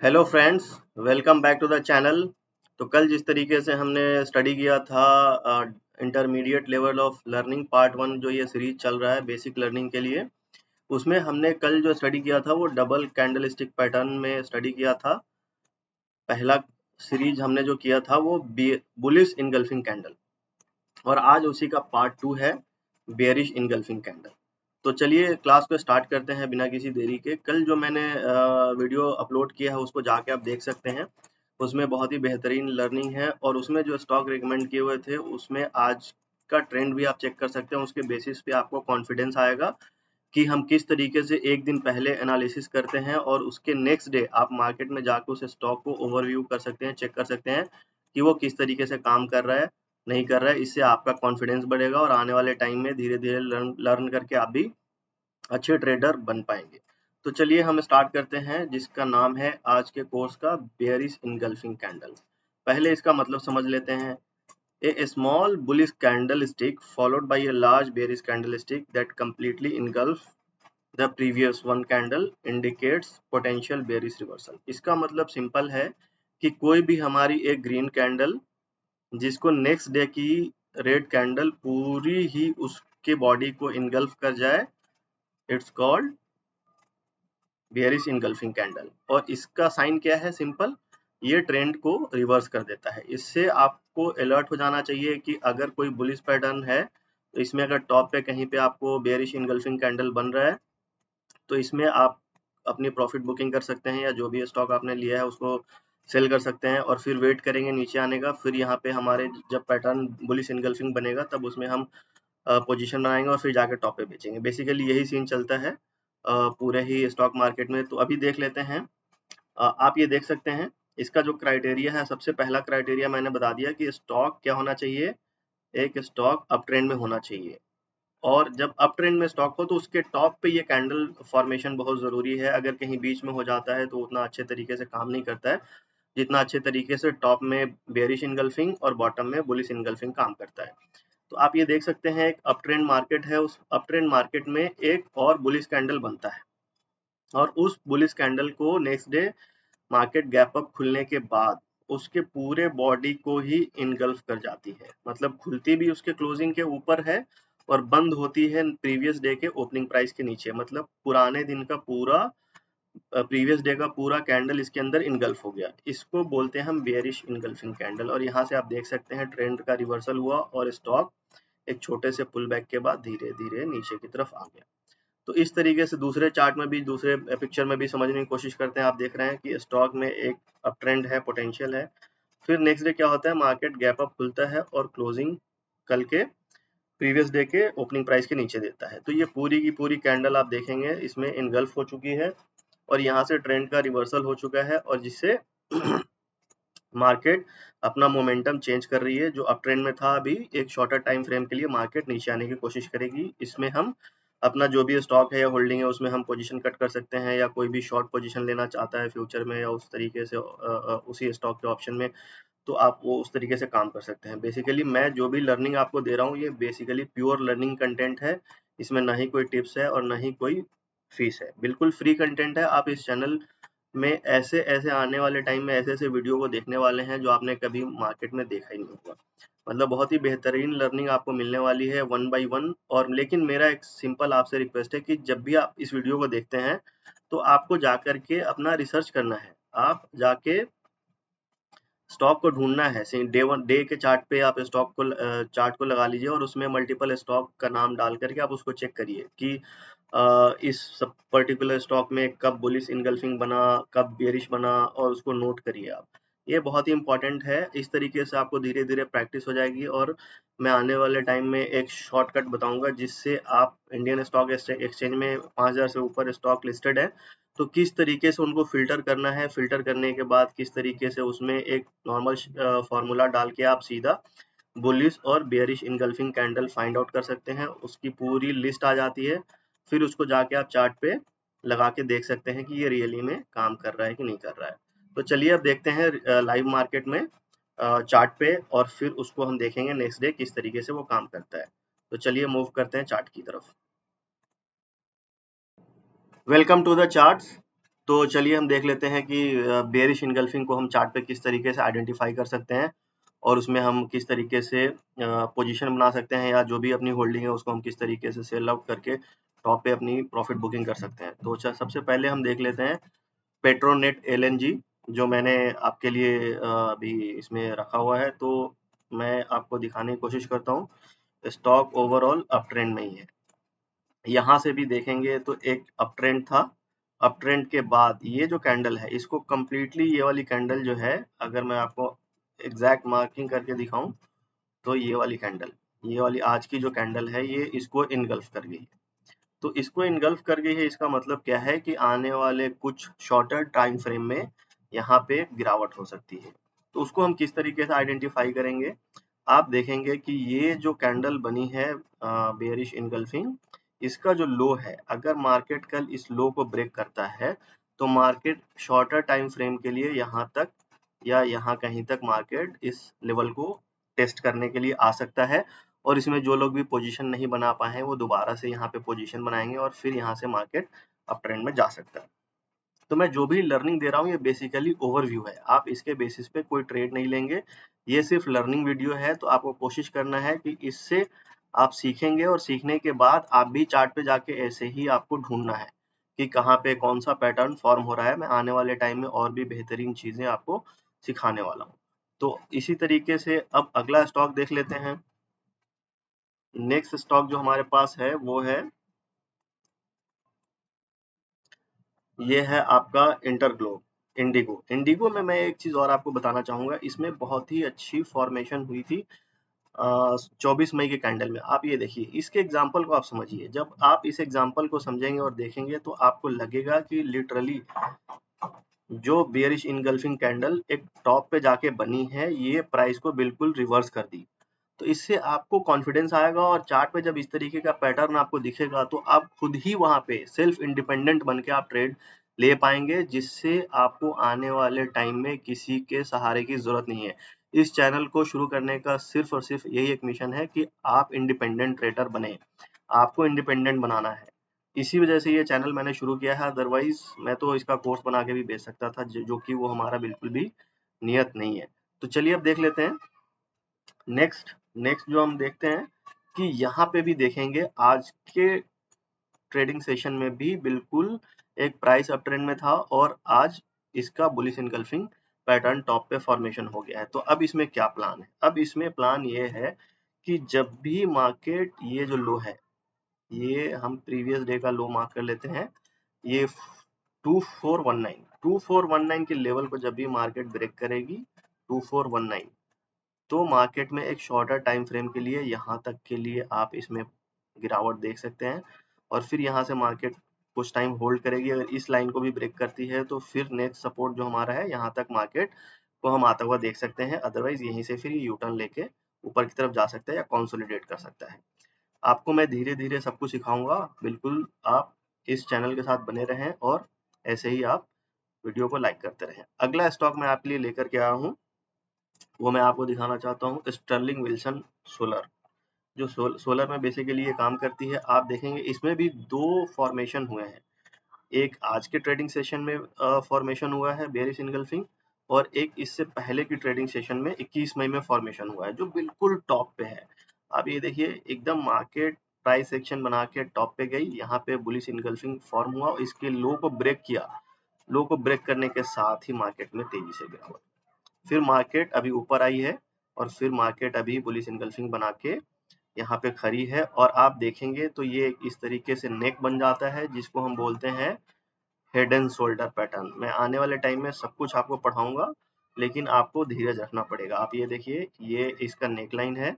Hello friends, welcome back to the channel. तो कल जिस तरीके से हमने स्टडी किया था intermediate level of learning part one, जो ये सीरीज चल रहा है बेसिक लर्निंग के लिए, उसमें हमने कल जो स्टडी किया था वो डबल कैंडलस्टिक पैटर्न में स्टडी किया था। पहला सीरीज हमने जो किया था वो बुलिश इनगल्फिंग कैंडल, और आज उसी का पार्ट टू है बेयरिश इनगल्फिंग कैंडल। तो चलिए क्लास को स्टार्ट करते हैं बिना किसी देरी के। कल जो मैंने वीडियो अपलोड किया है उसको जाके आप देख सकते हैं। उसमें बहुत ही बेहतरीन लर्निंग है, और उसमें जो स्टॉक रिकमेंड किए हुए थे उसमें आज का ट्रेंड भी आप चेक कर सकते हैं। उसके बेसिस पे आपको कॉन्फिडेंस आएगा कि हम किस तरीके से एक दिन पहले एनालिसिस करते हैं, और उसके नेक्स्ट डे आप मार्केट में जाकर उस स्टॉक को ओवरव्यू कर सकते हैं, चेक कर सकते हैं कि वो किस तरीके से काम कर रहा है, नहीं कर रहा है। इससे आपका कॉन्फिडेंस बढ़ेगा और आने वाले टाइम में धीरे धीरे लर्न करके आप भी अच्छे ट्रेडर बन पाएंगे। तो चलिए हम स्टार्ट करते हैं, जिसका नाम है आज के कोर्स का बेयरिश इनगल्फिंग कैंडल। पहले इसका मतलब समझ लेते हैं। A small bullish candlestick followed by a large bearish candlestick that completely engulfs the previous one candle indicates potential bearish reversal। इसका मतलब सिंपल है कि कोई भी हमारी एक ग्रीन कैंडल जिसको नेक्स्ट डे की रेड कैंडल पूरी ही उसके बॉडी को इनगल्फ कर जाए, it's called bearish engulfing candle. और इसका साइन क्या है? सिंपल, ये ट्रेंड को रिवर्स कर देता है। इससे आपको अलर्ट हो जाना चाहिए कि अगर कोई बुलिश पैटर्न है तो इसमें अगर टॉप पे कहीं पे आपको बेयरिश इनगल्फिंग कैंडल बन रहा है तो इसमें आप अपनी प्रॉफिट बुकिंग कर सकते हैं, या जो भी स्टॉक आपने लिया है उसको सेल कर सकते हैं, और फिर वेट करेंगे नीचे आने का। फिर यहाँ पे हमारे जब पैटर्न बुलिश इनगल्फिंग बनेगा तब उसमें हम पोजीशन बनाएंगे और फिर जाकर टॉप पे बेचेंगे। बेसिकली यही सीन चलता है पूरे ही स्टॉक मार्केट में। तो अभी देख लेते हैं। आप ये देख सकते हैं, इसका जो क्राइटेरिया है, सबसे पहला क्राइटेरिया मैंने बता दिया कि स्टॉक क्या होना चाहिए। एक स्टॉक अप ट्रेंड में होना चाहिए, और जब अप ट्रेंड में स्टॉक हो तो उसके टॉप पे ये कैंडल फॉर्मेशन बहुत ज़रूरी है। अगर कहीं बीच में हो जाता है तो उतना अच्छे तरीके से काम नहीं करता है जितना अच्छे तरीके से टॉप में बेयरिश इनगल्फिंग और बॉटम में बुलिश इनगल्फिंग काम करता है। तो आप ये देख सकते हैं, एक अप ट्रेंड मार्केट है, उस अप ट्रेंड मार्केट में एक और बुलिश कैंडल बनता है, और उस बुलिश कैंडल को next day market gap up खुलने के बाद उसके पूरे बॉडी को ही इनगल्फ कर जाती है। मतलब खुलती भी उसके क्लोजिंग के ऊपर है और बंद होती है प्रीवियस डे के ओपनिंग प्राइस के नीचे। मतलब पुराने दिन का पूरा प्रीवियस डे का पूरा कैंडल इसके अंदर इनगल्फ हो गया। इसको बोलते हैं हम बेयरिश इनगल्फिंग कैंडल। और यहाँ से आप देख सकते हैं ट्रेंड का रिवर्सल हुआ और स्टॉक एक छोटे से पुल बैक के बाद धीरे धीरे नीचे की तरफ आ गया। तो इस तरीके से दूसरे चार्ट में भी, दूसरे पिक्चर में भी समझने की कोशिश करते हैं। आप देख रहे हैं कि स्टॉक में एक अप ट्रेंड है, पोटेंशियल है। फिर नेक्स्ट डे क्या होता है, मार्केट गैप अप खुलता है और क्लोजिंग कल के प्रीवियस डे के ओपनिंग प्राइस के नीचे देता है। तो ये पूरी की पूरी कैंडल आप देखेंगे इसमें इनगल्फ हो चुकी है, और यहाँ से ट्रेंड का रिवर्सल हो चुका है, और जिससे मार्केट अपना मोमेंटम चेंज कर रही है। जो अप ट्रेंड में था अभी एक शॉर्टर टाइम फ्रेम के लिए मार्केट नीचे आने की कोशिश करेगी। इसमें हम अपना जो भी स्टॉक है या होल्डिंग है उसमें हम पोजीशन कट कर सकते हैं, या कोई भी शॉर्ट पोजीशन लेना चाहता है फ्यूचर में या उस तरीके से उसी स्टॉक के ऑप्शन में, तो आप वो उस तरीके से काम कर सकते हैं। बेसिकली मैं जो भी लर्निंग आपको दे रहा हूँ ये बेसिकली प्योर लर्निंग कंटेंट है। इसमें ना ही कोई टिप्स है और ना ही कोई फीस है, बिल्कुल फ्री कंटेंट है। आप इस चैनल में ऐसे ऐसे आने वाले टाइम में ऐसे ऐसे वीडियो को देखने वाले हैं जो आपने कभी मार्केट में देखा ही नहीं होगा। मतलब बहुत ही बेहतरीन लर्निंग आपको मिलने वाली है वन बाय वन। और लेकिन मेरा एक सिंपल आपसे रिक्वेस्ट है कि जब भी आप इस वीडियो को देखते हैं तो आपको जाकर के अपना रिसर्च करना है। आप जाके स्टॉक को ढूंढना है। डे वन डे के चार्ट पे आप स्टॉक को चार्ट को लगा लीजिए और उसमें मल्टीपल स्टॉक का नाम डाल करके आप उसको चेक करिए कि इस सब पर्टिकुलर स्टॉक में कब बुलिश इनगल्फिंग बना, कब बेरिश बना, और उसको नोट करिए आप। ये बहुत ही इंपॉर्टेंट है। इस तरीके से आपको धीरे धीरे प्रैक्टिस हो जाएगी, और मैं आने वाले टाइम में एक शॉर्टकट बताऊंगा जिससे आप इंडियन स्टॉक एक्सचेंज में 5000 से ऊपर स्टॉक लिस्टेड है तो किस तरीके से उनको फ़िल्टर करना है, फ़िल्टर करने के बाद किस तरीके से उसमें एक नॉर्मल फ़ॉर्मूला डाल के आप सीधा बुलिश और bearish engulfing candle find out कर सकते हैं। उसकी पूरी लिस्ट आ जाती है। फिर उसको जाके आप चार्ट पे लगा के देख सकते हैं कि ये रियली में काम कर रहा है कि नहीं कर रहा है। तो चलिए अब देखते हैं लाइव मार्केट में चार्ट पे, और फिर उसको हम देखेंगे नेक्स्ट डे किस तरीके से वो काम करता है। तो चलिए मूव करते हैं चार्ट की तरफ। Welcome to the charts. तो चलिए हम देख लेते हैं कि बेयरिश इनगल्फिंग को हम चार्ट पे किस तरीके से आइडेंटिफाई कर सकते हैं और उसमें हम किस तरीके से पोजीशन बना सकते हैं, या जो भी अपनी होल्डिंग है उसको हम किस तरीके से सेल आउट करके टॉप पे अपनी प्रॉफिट बुकिंग कर सकते हैं। तो सबसे पहले हम देख लेते हैं पेट्रोनेट एलएनजी, जो मैंने आपके लिए अभी इसमें रखा हुआ है। तो मैं आपको दिखाने की कोशिश करता हूँ। स्टॉक ओवरऑल अप ट्रेंड में ही है। यहाँ से भी देखेंगे तो एक अप ट्रेंड था। अप ट्रेंड के बाद ये जो कैंडल है, इसको कम्प्लीटली, ये वाली कैंडल जो है, अगर मैं आपको एग्जैक्ट मार्किंग करके दिखाऊं तो ये वाली कैंडल, ये वाली आज की जो कैंडल है, ये इसको इनगल्फ कर गई है। तो इसको इनगल्फ कर गई है, इसका मतलब क्या है कि आने वाले कुछ शॉर्टर टाइम फ्रेम में यहाँ पे गिरावट हो सकती है। तो उसको हम किस तरीके से आइडेंटिफाई करेंगे? आप देखेंगे कि ये जो कैंडल बनी है बेयरिश इनगल्फिंग, इसका जो लो है, अगर मार्केट कल इस लो को ब्रेक करता है तो मार्केट शॉर्टर टाइम फ्रेम के लिए यहाँ तक या यहाँ कहीं तक मार्केट इस लेवल को टेस्ट करने के लिए आ सकता है। और इसमें जो लोग भी पोजीशन नहीं बना पाए हैं वो दोबारा से यहाँ पे पोजीशन बनाएंगे और फिर यहाँ से मार्केट अप ट्रेंड में जा सकता है। तो मैं जो भी लर्निंग दे रहा हूँ ये बेसिकली ओवरव्यू है, आप इसके बेसिस पे कोई ट्रेड नहीं लेंगे। ये सिर्फ लर्निंग वीडियो है, तो आपको कोशिश करना है कि इससे आप सीखेंगे और सीखने के बाद आप भी चार्ट पे जाके ऐसे ही आपको ढूंढना है कि कहाँ पे कौन सा पैटर्न फॉर्म हो रहा है। मैं आने वाले टाइम में और भी बेहतरीन चीजें आपको सिखाने वाला हूँ। तो इसी तरीके से अब अगला स्टॉक देख लेते हैं। नेक्स्ट स्टॉक जो हमारे पास है वो है, ये है आपका इंटरग्लोब इंडिगो। इंडिगो में मैं एक चीज और आपको बताना चाहूंगा, इसमें बहुत ही अच्छी फॉर्मेशन हुई थी 24 मई के कैंडल में। आप ये देखिए, इसके एग्जाम्पल को आप समझिए। जब आप इस एग्जाम्पल को समझेंगे और देखेंगे तो आपको लगेगा कि लिटरली जो बेयरिश इनगल्फिंग कैंडल एक टॉप पे जाके बनी है, ये प्राइस को बिल्कुल रिवर्स कर दी। तो इससे आपको कॉन्फिडेंस आएगा और चार्ट पे जब इस तरीके का पैटर्न आपको दिखेगा तो आप खुद ही वहां पे सेल्फ इंडिपेंडेंट बन के आप ट्रेड ले पाएंगे, जिससे आपको आने वाले टाइम में किसी के सहारे की जरूरत नहीं है। इस चैनल को शुरू करने का सिर्फ और सिर्फ यही एक मिशन है कि आप इंडिपेंडेंट ट्रेडर बने, आपको इंडिपेंडेंट बनाना है। इसी वजह से ये चैनल मैंने शुरू किया है, अदरवाइज मैं तो इसका कोर्स बना के भी बेच सकता था, जो कि वो हमारा बिल्कुल भी नियत नहीं है। तो चलिए अब देख लेते हैं नेक्स्ट। नेक्स्ट जो हम देखते हैं कि यहाँ पे भी देखेंगे आज के ट्रेडिंग सेशन में भी बिल्कुल एक प्राइस अप ट्रेंड में था और आज इसका बुलिश इनगल्फिंग पैटर्न टॉप पे फॉर्मेशन हो गया है। तो अब इसमें क्या प्लान है? अब इसमें प्लान ये है कि जब भी मार्केट, ये जो लो है, ये हम प्रीवियस डे का लो मार्क कर लेते हैं, ये 2419 के लेवल को जब भी मार्केट ब्रेक करेगी 2419, तो मार्केट में एक शॉर्टर टाइम फ्रेम के लिए यहाँ तक के लिए आप इसमें गिरावट देख सकते हैं। और फिर यहाँ से मार्केट कुछ टाइम होल्ड करेगी। अगर इस लाइन को भी ब्रेक करती है तो फिर नेक्स्ट सपोर्ट जो हमारा है, यहाँ तक मार्केट को हम आता हुआ देख सकते हैं। अदरवाइज यहीं से फिर यू टर्न लेके ऊपर की तरफ जा सकता है या कंसोलिडेट कर सकता है। आपको मैं धीरे धीरे सब कुछ सिखाऊंगा, बिल्कुल आप इस चैनल के साथ बने रहें और ऐसे ही आप वीडियो को लाइक करते रहें। अगला स्टॉक मैं आपके लिए लेकर के आया हूँ, वो मैं आपको दिखाना चाहता हूँ, स्टर्लिंग विल्सन सोलर। जो सोलर में बेसिकली ये काम करती है। आप देखेंगे इसमें भी दो फॉर्मेशन हुए हैं, एक आज के ट्रेडिंग सेशन में फॉर्मेशन हुआ है बेयरिश इनगल्फिंग, और एक इससे पहले की ट्रेडिंग सेशन में 21 मई में फॉर्मेशन हुआ है जो बिल्कुल टॉप पे है। आप ये देखिए, एकदम मार्केट प्राइस एक्शन बना के टॉप पे गई, यहाँ पे बुलिश इनगल्फिंग फॉर्म हुआ, इसके लो को ब्रेक किया। लो को ब्रेक करने के साथ ही मार्केट में तेजी से गिरावट, फिर मार्केट अभी ऊपर आई है और फिर मार्केट अभी बुलिश इनगल्फिंग बना के यहाँ पे खड़ी है। और आप देखेंगे तो ये इस तरीके से नेक बन जाता है, जिसको हम बोलते हैं हेड एंड शोल्डर पैटर्न। मैं आने वाले टाइम में सब कुछ आपको पढ़ाऊंगा, लेकिन आपको धीरज रखना पड़ेगा। आप ये देखिए, ये इसका नेक लाइन है,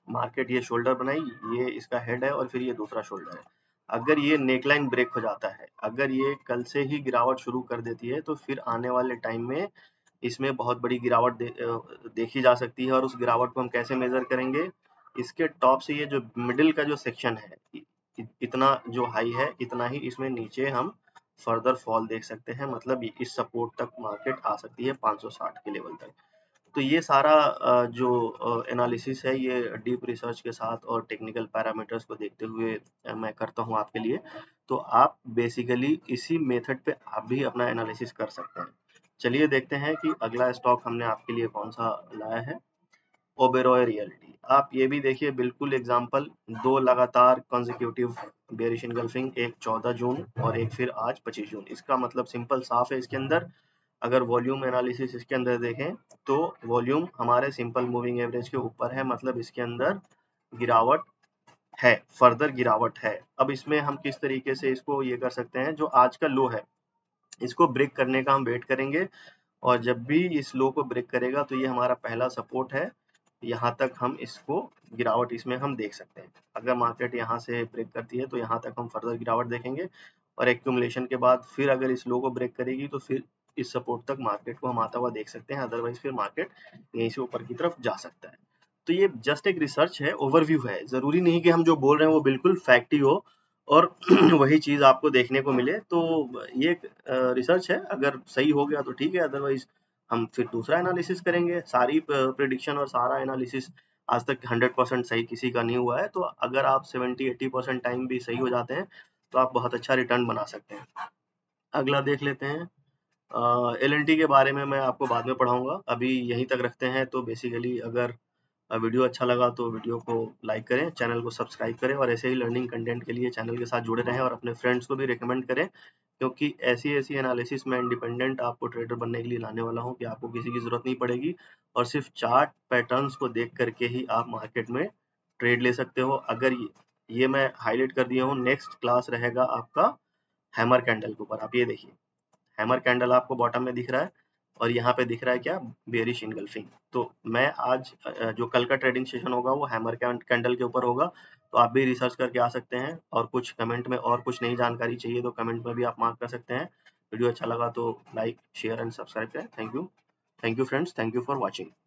मार्केट ये शोल्डर बनाई, ये इसका हेड है और फिर ये दूसरा शोल्डर है। अगर ये नेकलाइन ब्रेक हो जाता है, अगर ये कल से ही गिरावट शुरू कर देती है, तो फिर आने वाले टाइम में इसमें बहुत बड़ी गिरावट देखी जा सकती है। और उस गिरावट को हम कैसे मेजर करेंगे? इसके टॉप से ये जो मिडिल का जो सेक्शन है, इतना जो हाई है, इतना ही इसमें नीचे हम फर्दर फॉल देख सकते हैं। मतलब इस सपोर्ट तक मार्केट आ सकती है 560 के लेवल तक। तो ये सारा जो एनालिसिस है ये डीप रिसर्च के साथ और टेक्निकल पैरामीटर्स को देखते हुए मैं करता हूँ आपके लिए। तो आप बेसिकली इसी मेथड पे आप भी अपना एनालिसिस कर सकते हैं। चलिए देखते हैं कि अगला स्टॉक हमने आपके लिए कौन सा लाया है। ओबेरॉय रियल्टी, आप ये भी देखिए बिल्कुल एग्जांपल, 2 लगातार कंसेक्यूटिव बेयरिश एंगल्फिंग, एक 14 जून और एक फिर आज 25 जून। इसका मतलब सिंपल साफ है इसके अंदर। अगर वॉल्यूम एनालिसिस इसके अंदर देखें तो वॉल्यूम हमारे सिंपल मूविंग एवरेज के ऊपर है, मतलब इसके अंदर गिरावट है, फर्दर गिरावट है। अब इसमें हम किस तरीके से इसको ये कर सकते हैं, जो आज का लो है इसको ब्रेक करने का हम वेट करेंगे, और जब भी इस लो को ब्रेक करेगा तो ये हमारा पहला सपोर्ट है, यहाँ तक हम इसको गिरावट इसमें हम देख सकते हैं। अगर मार्केट यहाँ से ब्रेक करती है तो यहाँ तक हम फर्दर गिरावट देखेंगे, और एक्यूमुलेशन के बाद फिर अगर इस लो को ब्रेक करेगी तो फिर इस सपोर्ट तक मार्केट को हम आता हुआ देख सकते हैं, अदरवाइज फिर मार्केट यहीं से ऊपर की तरफ जा सकता है। तो ये जस्ट एक रिसर्च है, ओवरव्यू है, जरूरी नहीं कि हम जो बोल रहे हैं वो बिल्कुल फैक्ट ही हो और वही चीज आपको देखने को मिले। तो ये एक रिसर्च है, अगर सही हो गया तो ठीक है, अदरवाइज हम फिर दूसरा एनालिसिस करेंगे। सारी प्रिडिक्शन और सारा एनालिसिस आज तक 100% सही किसी का नहीं हुआ है, तो अगर आप 70-80% टाइम भी सही हो जाते हैं तो आप बहुत अच्छा रिटर्न बना सकते हैं। अगला देख लेते हैं। एल के बारे में मैं आपको बाद में पढ़ाऊंगा, अभी यहीं तक रखते हैं। तो बेसिकली अगर वीडियो अच्छा लगा तो वीडियो को लाइक करें, चैनल को सब्सक्राइब करें, और ऐसे ही लर्निंग कंटेंट के लिए चैनल के साथ जुड़े रहें और अपने फ्रेंड्स को भी रिकमेंड करें, क्योंकि ऐसी एनालिसिस में इंडिपेंडेंट आपको ट्रेडर बनने के लिए लाने वाला हूं कि आपको किसी की जरूरत नहीं पड़ेगी, और सिर्फ चार्ट पैटर्न्स को देख करके ही आप मार्केट में ट्रेड ले सकते हो। अगर ये मैं हाईलाइट कर दिया हूँ, नेक्स्ट क्लास रहेगा आपका हैमर कैंडल के ऊपर। आप ये देखिए, हैमर कैंडल आपको बॉटम में दिख रहा है और यहाँ पे दिख रहा है क्या, बेरिश इनगल्फिंग। तो मैं आज जो कल का ट्रेडिंग सेशन होगा वो हैमर कैंडल के ऊपर होगा, तो आप भी रिसर्च करके आ सकते हैं। और कुछ कमेंट में और कुछ नई जानकारी चाहिए तो कमेंट में भी आप मार्क कर सकते हैं। वीडियो अच्छा लगा तो लाइक शेयर एंड सब्सक्राइब करें। Thank you friends, thank you for watching.